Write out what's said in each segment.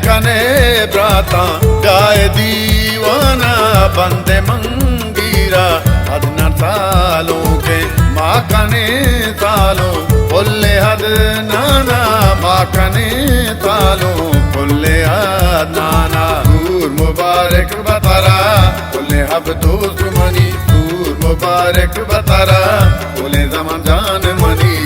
कने ब्राता गाए दीवाना बंदे मंगीरा 14 सालों के माँ कने सालों बोले हद नाना माँ कने सालों बोले हद नाना दूर मुबारक बतारा बोले हब दोस्त मनी दूर मुबारक बतारा बोले जमान जान मनी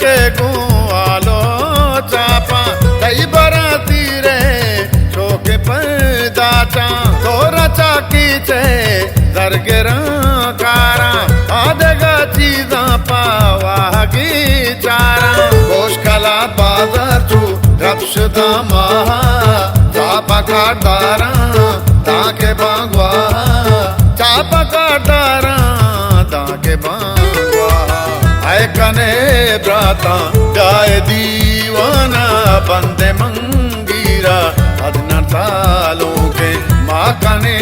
के गो आलो चापा कई बराती रे चौके पर दाचा तोरा चाकी चे दरगरा कारा आदेगा चीजा पावागी चारा गोश कला बाजार चू रक्षदा महा चापा काटारा ताके बागवा चापा काटारा ताके बागवा आए कने ब्राता गाए दीवाना बंदे मंगीरा 14 सालों के माँ कने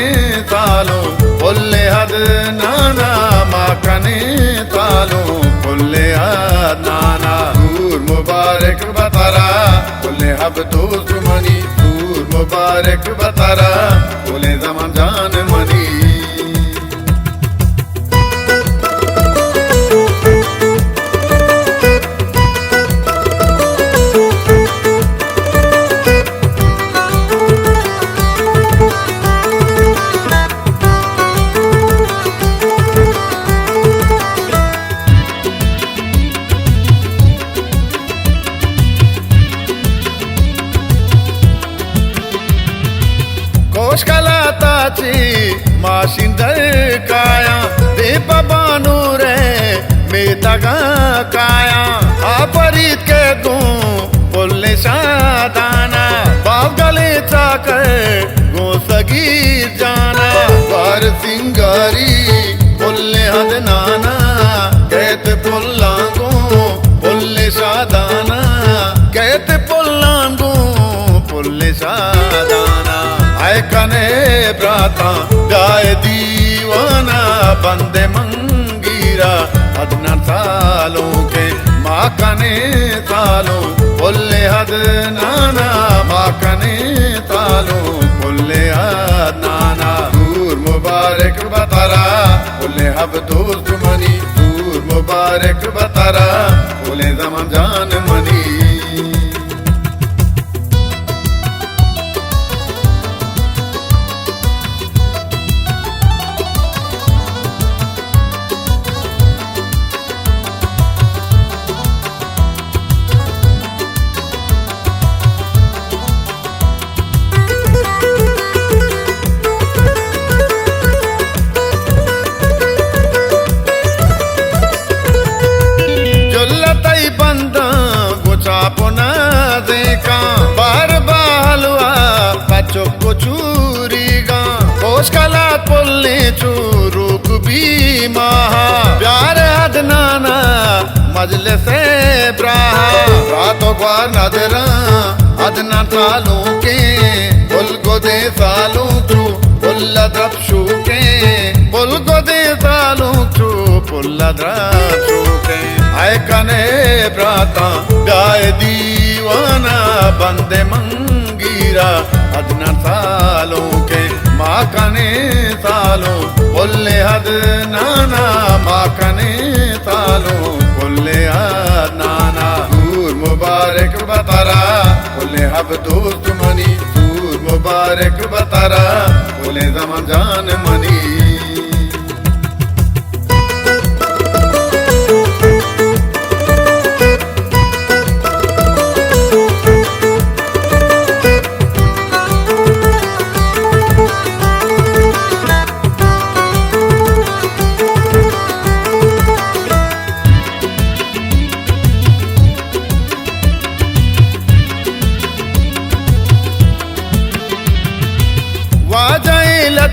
सालों बोले हद नाना माँ कने सालों बोले हद नाना दूर मुबारक बतारा बोले हब दोस्त मनी दूर मुबारक बतारा बोले जमान जान मनी कोशकला ताची माशिंदर काया दे बानू रे मेतगा काया आपरीत के दू बोलने शादाना बाप गले चाकर गो सगी जाना बार सिंगारी बोलने हद नाना कहते पुल्लांगो बोलने शादाना कहते पुल्लांगो बोलने शादाना आए कने ब्राता गाए दीवाना बंदे मंगीरा 14 सालों के माँ कने सालों बोले हद नाना माँ कने सालों बोले हद नाना दूर मुबारक बतारा बोले हब दोस्त मनी दूर मुबारक बतारा बोले जमान जान मनी बंदा गुचा पुना देखा बार बालवा बच्चों को चूरी गा कोश कला पुल्ले चूरुक भी महा प्यार हद नाना मजले से ब्राहा रातों ग्वार नजरा अदना सालों के बुल को दे सालों चू बुल्ला द्रपशु के बुल को दे सालों चू बुल्ला द्रपशु के आए कने ब्राता गाए दीवाना बंदे मंगीरा 14 सालों के माँ कने सालों बोले हद नाना माँ कने सालों बोले हद नाना दूर मुबारक बतारा बोले हब दोस्त मनी दूर मुबारक बतारा बोले जमान जान मनी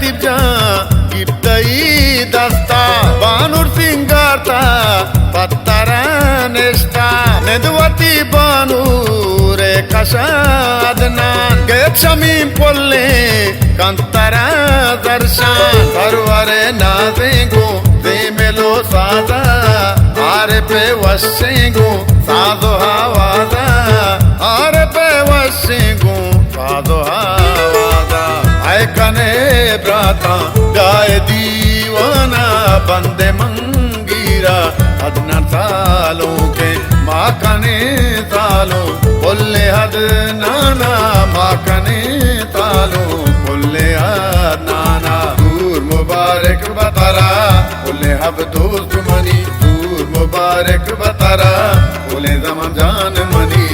दिब्जा गिप्तई दस्ता बानुर सिंगारता पत्तरा नेस्ता नेदवती बानुरे कशादनान गेट शमीम पोल्ले कंतरा दर्शन परवरे नादेगो देमेलो सादा आरे पे वसेगो सादो हवादा आरे पे वसेगो सादो हवादा आय कने ब्राता गाय दीवाना बंदे मंगीरा अदना सालों के माँ कने सालों बोले हद नाना माँ कने सालों बोले हद नाना दूर मुबारक बतारा बोले हब दोस्त मनी दूर मुबारक बतारा बोले जमान जान मनी